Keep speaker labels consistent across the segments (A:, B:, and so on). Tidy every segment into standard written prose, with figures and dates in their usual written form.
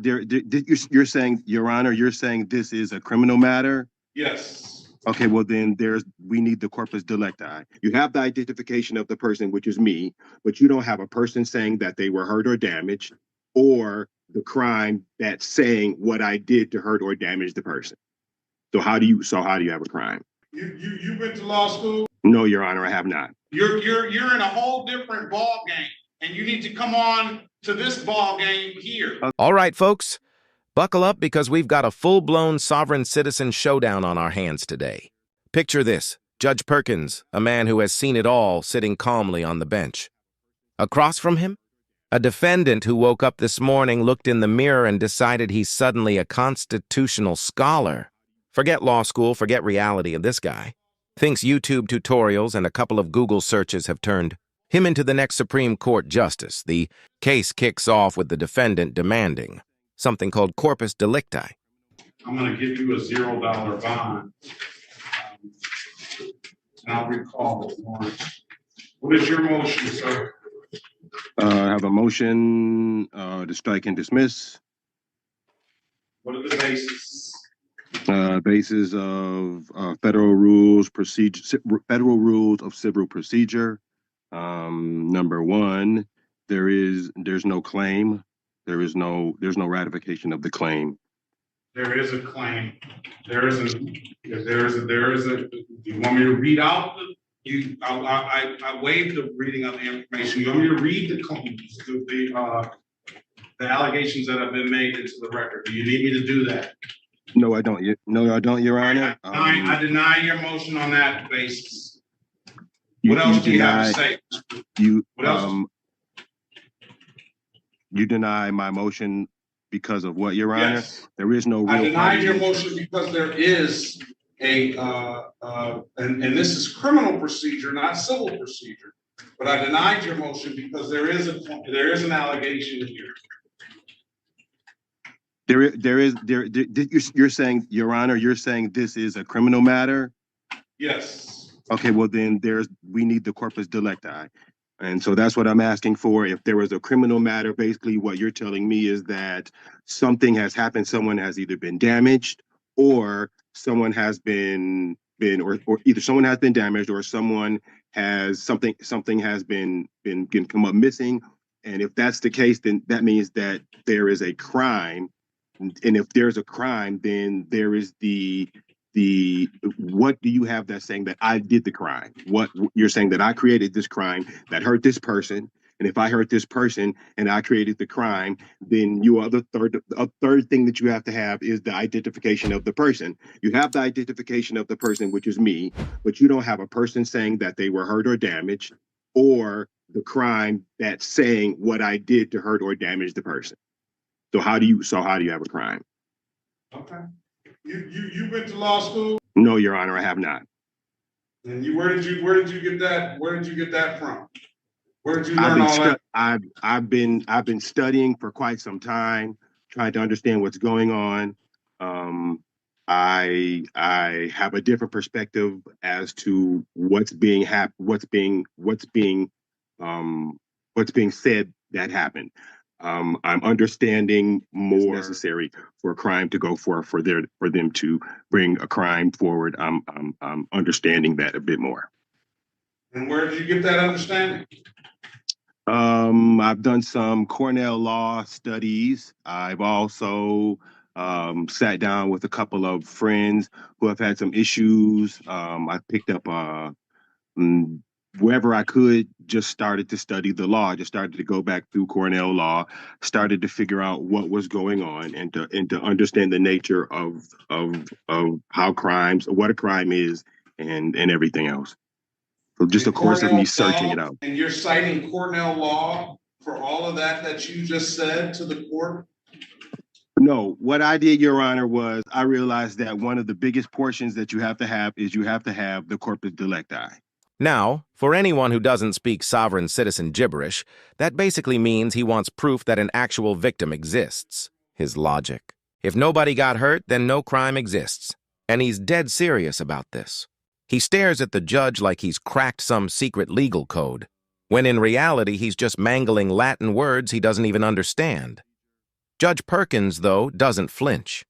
A: You're saying, Your Honor, you're saying this is a criminal matter?
B: Yes.
A: Okay, well then we need the corpus delicti. You have the identification of the person, which is me, but you don't have a person saying that they were hurt or damaged, or the crime that's saying what I did to hurt or damage the person. So how do you have a crime?
B: You went to law school?
A: No, Your Honor, I have not.
B: You're in a whole different ball game, and you need to come on to this ball game here.
C: All right, folks, buckle up because we've got a full-blown sovereign citizen showdown on our hands today. Picture this: Judge Perkins, a man who has seen it all, sitting calmly on the bench. Across from him, a defendant who woke up this morning, looked in the mirror, and decided he's suddenly a constitutional scholar. Forget law school, forget reality, and this guy thinks YouTube tutorials and a couple of Google searches have turned him into the next Supreme Court justice. The case kicks off with the defendant demanding something called corpus delicti.
B: I'm going to give you a $0 bond. And I'll recall the warrant. What is your motion, sir?
A: I have a motion to strike and dismiss.
B: What are the bases?
A: Basis of federal rules of civil procedure. Number one, there's no claim. There's no ratification of the claim.
B: There is a claim. There is a. You want me to read out I waived the reading of the information. You want me to read the claims, the allegations that have been made into the record? Do you need me to do that?
A: No, I don't. No, I don't, Your Honor.
B: I deny your motion on that basis. What else do you have to say? What else?
A: You deny my motion because of what, Your Honor?
B: Yes.
A: There is no real.
B: I denied your motion because there is a and this is criminal procedure, not civil procedure. But I denied your motion because there is an allegation here.
A: You're saying, Your Honor, you're saying this is a criminal matter?
B: Yes.
A: Okay, well then we need the corpus delicti. And so that's what I'm asking for. If there was a criminal matter, basically what you're telling me is that something has happened, someone has either been damaged or someone has been or either someone has been damaged or someone has something has been come up missing. And if that's the case, then that means that there is a crime. And if there's a crime, then there is what do you have that's saying that I did the crime? What you're saying that I created this crime that hurt this person, and if I hurt this person and I created the crime, then a third thing that you have to have is the identification of the person. You have the identification of the person, which is me, but you don't have a person saying that they were hurt or damaged, or the crime that's saying what I did to hurt or damage the person. So how do you have a crime?
B: Okay. You went to law school?
A: No, Your Honor, I have not.
B: And where did you get that? Where did you get that from? Where did you learn all that?
A: I've been studying for quite some time, trying to understand what's going on. I have a different perspective as to what's being said that happened. I'm understanding more necessary for a crime to go for them to bring a crime forward. I'm understanding that a bit more.
B: And where did you get that understanding?
A: I've done some Cornell law studies. I've also sat down with a couple of friends who have had some issues. I picked up wherever I could, just started to study the law, just started to go back through Cornell law, started to figure out what was going on and to understand the nature of how what a crime is and everything else. So just a course of me searching it out.
B: And you're citing Cornell law for all of that you just said to the court?
A: No, what I did, Your Honor, was I realized that one of the biggest portions that you have to have is you have to have the corpus delicti.
C: Now, for anyone who doesn't speak sovereign citizen gibberish, that basically means he wants proof that an actual victim exists. His logic. If nobody got hurt, then no crime exists. And he's dead serious about this. He stares at the judge like he's cracked some secret legal code, when in reality he's just mangling Latin words he doesn't even understand. Judge Perkins, though, doesn't flinch.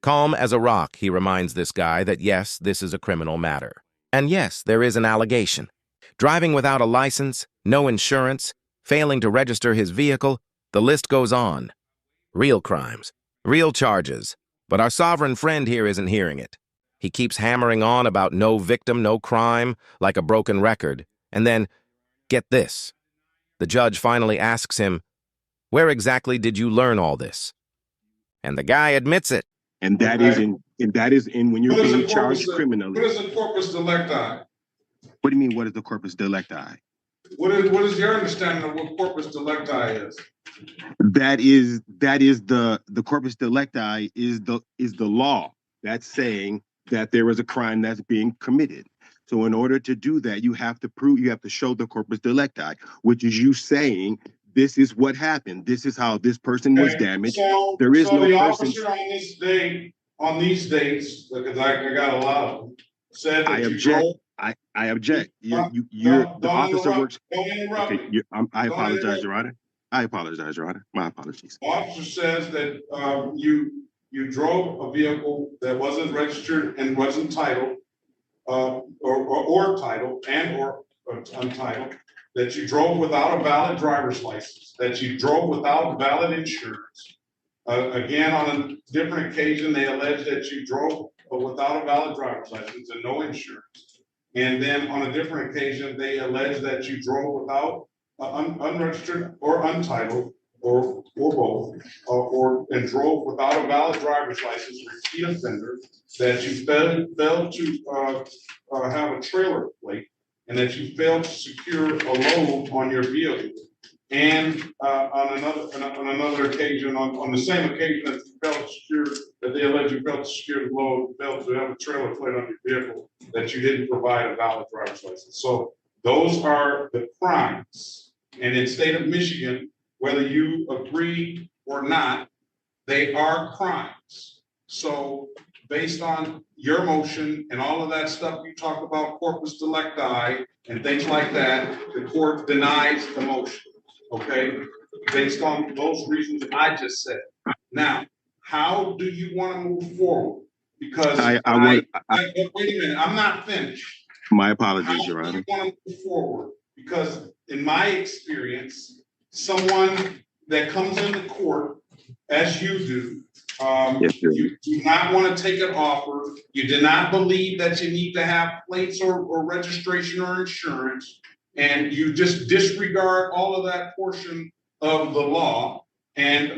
C: Calm as a rock, he reminds this guy that yes, this is a criminal matter. And yes, there is an allegation. Driving without a license, no insurance, failing to register his vehicle, the list goes on. Real crimes, real charges. But our sovereign friend here isn't hearing it. He keeps hammering on about no victim, no crime, like a broken record. And then, get this. The judge finally asks him, "Where exactly did you learn all this?" And the guy admits it.
A: And that is in when you're being charged criminally.
B: What is a corpus delicti?
A: What do you mean, what is the corpus delicti?
B: What is your understanding of what corpus delicti is?
A: That is the corpus delicti is the law that's saying that there is a crime that's being committed. So in order to do that, you have to show the corpus delicti, which is you saying this is what happened. This is how this person was damaged.
B: So,
A: there is no
B: the
A: person.
B: Officer on this day, on these dates, because I got a lot of them, said that
A: I
B: you
A: object.
B: drove.
A: I object. The officer works. Okay, I apologize, Your Honor. I apologize, Your Honor. My apologies.
B: The officer says that you drove a vehicle that wasn't registered and wasn't titled, or titled and or untitled, that you drove without a valid driver's license, that you drove without valid insurance. Again, on a different occasion, they allege that you drove without a valid driver's license and no insurance. And then on a different occasion, they allege that you drove without unregistered or untitled or both, and drove without a valid driver's license, repeat offender, that you failed to have a trailer plate, and that you failed to secure a load on your vehicle. And on another occasion, on the same occasion that you failed to secure, that they allege you failed to secure the load, failed to have a trailer plate on your vehicle, that you didn't provide a valid driver's license. So those are the crimes. And in the state of Michigan, whether you agree or not, they are crimes. So based on your motion and all of that stuff you talked about, corpus delicti and things like that, the court denies the motion. Okay, based on those reasons I just said. Now, how do you want to move forward? Because wait a minute, I'm not finished.
A: My apologies, Your Honor.
B: How do you want to move forward? Because in my experience, someone that comes into court, as you do, you do not want to take an offer. You do not believe that you need to have plates or registration or insurance. And you just disregard all of that portion of the law, and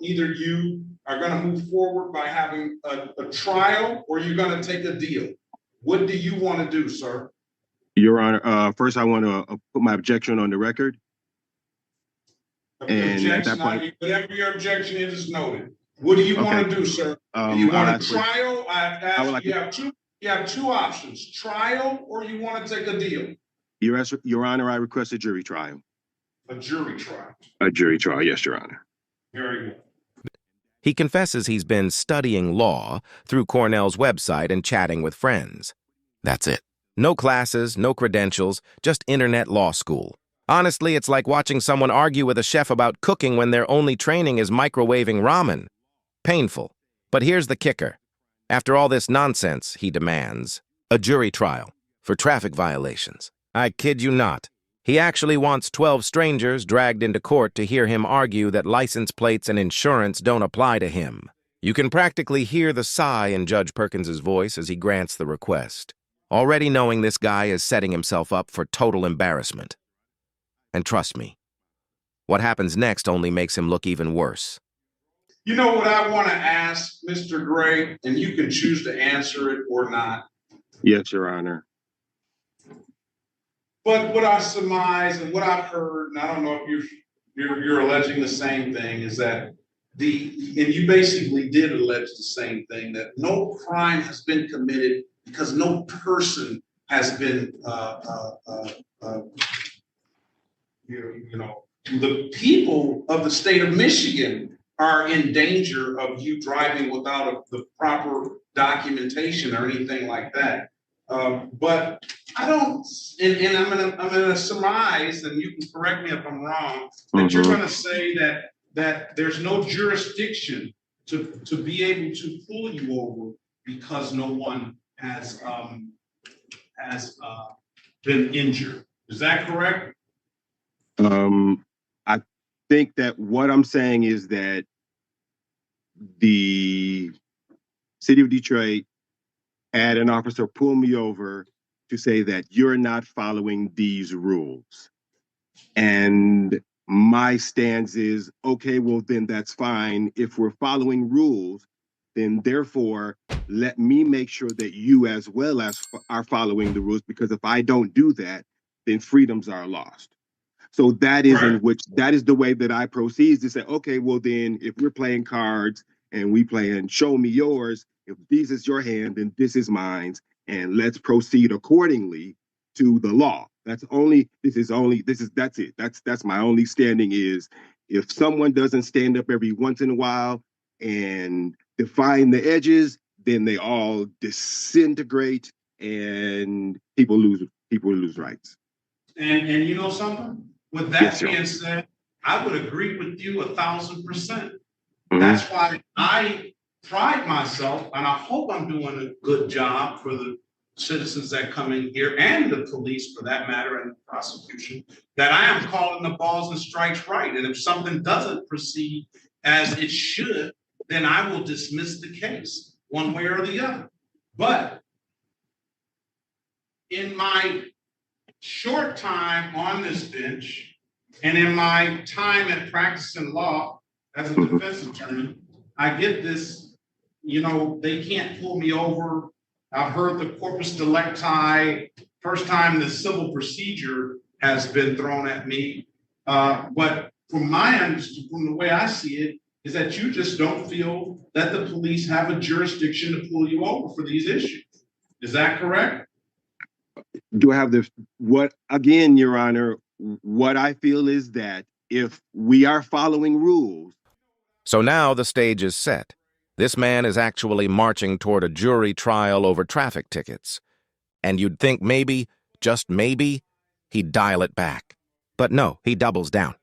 B: either you are going to move forward by having a trial, or you're going to take a deal. What do you want to do, sir?
A: Your Honor, first I want to put my objection on the record. And at that point,
B: whatever your objection is noted. What do you want to do, sir? Do you want a trial? You have two options: trial, or you want to take a deal.
A: Your Honor, I request a jury trial.
B: A jury trial.
A: A jury trial, yes, Your Honor.
B: Very good.
C: He confesses he's been studying law through Cornell's website and chatting with friends. That's it. No classes, no credentials, just internet law school. Honestly, it's like watching someone argue with a chef about cooking when their only training is microwaving ramen. Painful. But here's the kicker. After all this nonsense, he demands a jury trial for traffic violations. I kid you not. He actually wants 12 strangers dragged into court to hear him argue that license plates and insurance don't apply to him. You can practically hear the sigh in Judge Perkins's voice as he grants the request, already knowing this guy is setting himself up for total embarrassment. And trust me, what happens next only makes him look even worse.
B: You know what I want to ask, Mr. Gray, and you can choose to answer it or not.
A: Yes, Your Honor.
B: But what I surmise and what I've heard, and I don't know if you're alleging the same thing, is that and you basically did allege the same thing, that no crime has been committed because no person has been, the people of the state of Michigan are in danger of you driving without the proper documentation or anything like that. But I don't, and I'm gonna surmise, and you can correct me if I'm wrong, that you're gonna say that that there's no jurisdiction to be able to pull you over because no one has been injured. Is that correct?
A: I think that what I'm saying is that the city of Detroit had an officer pull me over to say that you're not following these rules. And my stance is, okay, well, then that's fine. If we're following rules, then therefore, let me make sure that you as well as are following the rules, because if I don't do that, then freedoms are lost. So that is in which, that is the way that I proceed, to say, okay, well then, if we're playing cards and we play and show me yours, if this is your hand, then this is mine, and let's proceed accordingly to the law. That's it. That's my only standing is, if someone doesn't stand up every once in a while and define the edges, then they all disintegrate and people lose rights.
B: And you know something? With that being said, I would agree with you 1,000%. Mm-hmm. That's why I pride myself, and I hope I'm doing a good job for the citizens that come in here, and the police for that matter, and the prosecution, that I am calling the balls and strikes right. And if something doesn't proceed as it should, then I will dismiss the case one way or the other. But in my short time on this bench, and in my time at practicing law as a defense attorney, I get this, they can't pull me over. I've heard the corpus delicti, first time the civil procedure has been thrown at me. But from the way I see it, is that you just don't feel that the police have a jurisdiction to pull you over for these issues. Is that correct?
A: Do I have again, Your Honor, what I feel is that if we are following rules.
C: So now the stage is set. This man is actually marching toward a jury trial over traffic tickets. And you'd think maybe, just maybe, he'd dial it back. But no, he doubles down.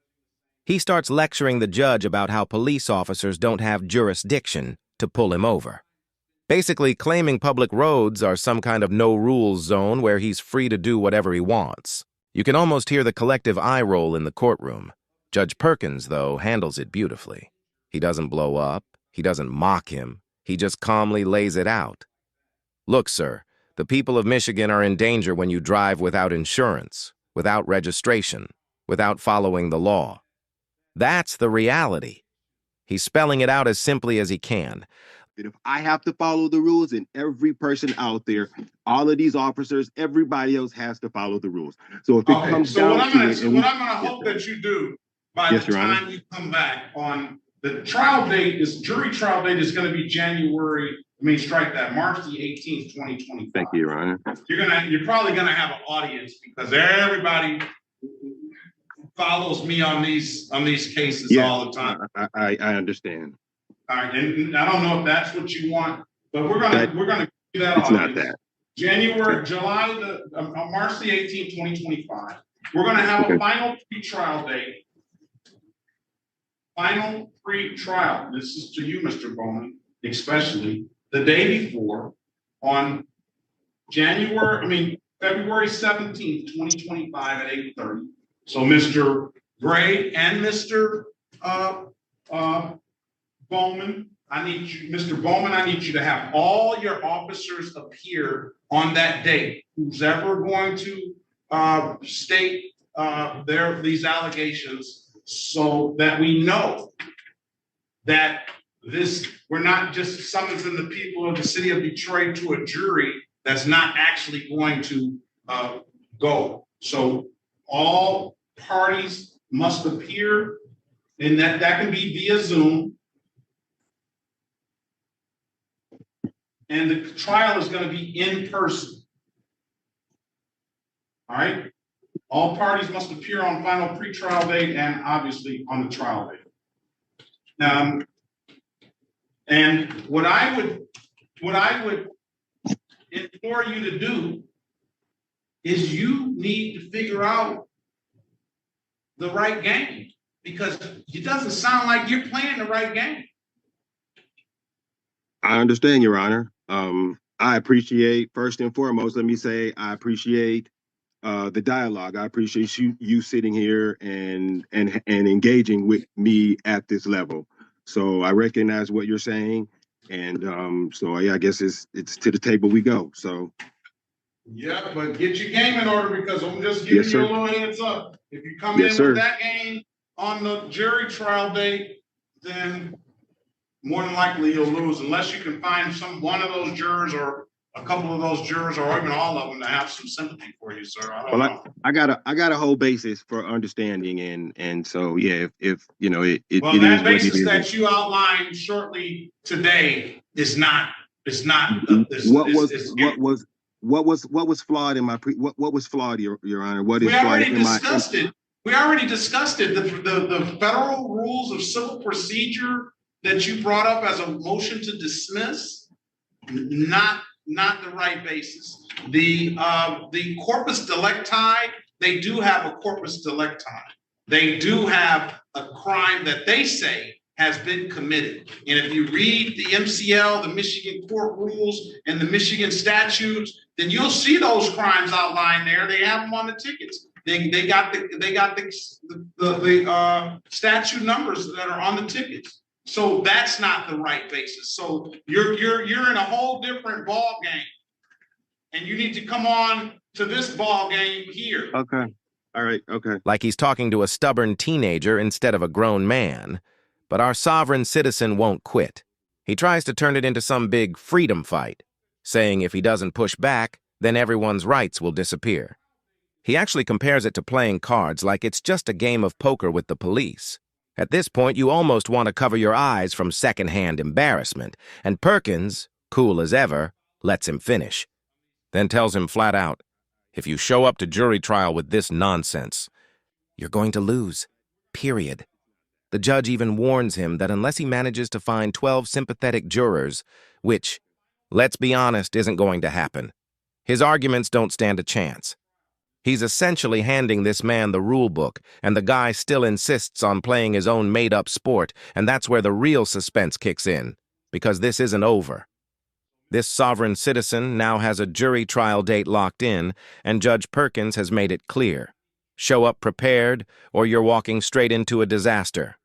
C: He starts lecturing the judge about how police officers don't have jurisdiction to pull him over. Basically claiming public roads are some kind of no-rules zone where he's free to do whatever he wants. You can almost hear the collective eye roll in the courtroom. Judge Perkins, though, handles it beautifully. He doesn't blow up. He doesn't mock him. He just calmly lays it out. Look, sir, the people of Michigan are in danger when you drive without insurance, without registration, without following the law. That's the reality. He's spelling it out as simply as he can.
A: If I have to follow the rules, and every person out there, all of these officers, everybody else has to follow the rules. So if it comes down to it,
B: what I'm going to hope that you do by the time you come back on the trial date, jury trial date is going to be March the 18th, 2025.
A: Thank you, Your Honor.
B: You're probably going to have an audience because everybody follows me on these cases all the time.
A: I understand.
B: All right, and I don't know if that's what you want, but we're gonna do that.
A: It's not that.
B: March the 18th, 2025. We're gonna have a final pre-trial date. Final pre-trial. This is to you, Mr. Bowman, especially the day before, on February 17th, 2025 at 8:30. So Mr. Gray and Mr. Bowman, Mr. Bowman, I need you to have all your officers appear on that date. Who's ever going to state these allegations, so that we know that we're not just summoning the people of the city of Detroit to a jury that's not actually going to go. So all parties must appear, and that can be via Zoom. And the trial is going to be in person. All right. All parties must appear on final pretrial date and obviously on the trial date. And what I would implore you to do is you need to figure out the right game. because it doesn't sound like you're playing the right game.
A: I understand, Your Honor. I appreciate, first and foremost, let me say, I appreciate the dialogue. I appreciate you sitting here and engaging with me at this level. So I recognize what you're saying, and so yeah, I guess it's to the table we go. So
B: yeah, but get your game in order, because I'm just giving
A: Yes,
B: you
A: sir.
B: a little heads up. If you come
A: Yes,
B: in
A: sir.
B: with that game on the jury trial date, then more than likely you'll lose, unless you can find one of those jurors or a couple of those jurors or even all of them to have some sympathy for you, sir. I don't know.
A: I got a whole basis for understanding, and so yeah, if you know
B: Well,
A: it
B: that
A: is
B: basis
A: what it
B: that
A: is.
B: you outlined shortly today is not.
A: What was flawed in my what was flawed, Your Honor? What is
B: We
A: flawed
B: already
A: in my?
B: discussed it. We already discussed it. The federal rules of civil procedure that you brought up as a motion to dismiss, not the right basis. The corpus delicti, they do have a corpus delicti. They do have a crime that they say has been committed. And if you read the MCL, the Michigan court rules, and the Michigan statutes, then you'll see those crimes outlined there. They have them on the tickets. They got the statute numbers that are on the tickets. So that's not the right basis. So you're in a whole different ball game, and you need to come on to this ball game here.
A: Okay. All right. Okay.
C: Like he's talking to a stubborn teenager instead of a grown man. But our sovereign citizen won't quit. He tries to turn it into some big freedom fight, saying if he doesn't push back, then everyone's rights will disappear. He actually compares it to playing cards like it's just a game of poker with the police. At this point, you almost want to cover your eyes from secondhand embarrassment, and Perkins, cool as ever, lets him finish. Then tells him flat out, if you show up to jury trial with this nonsense, you're going to lose. Period. The judge even warns him that unless he manages to find 12 sympathetic jurors, which, let's be honest, isn't going to happen, his arguments don't stand a chance. He's essentially handing this man the rule book, and the guy still insists on playing his own made-up sport, and that's where the real suspense kicks in, because this isn't over. This sovereign citizen now has a jury trial date locked in, and Judge Perkins has made it clear. Show up prepared, or you're walking straight into a disaster.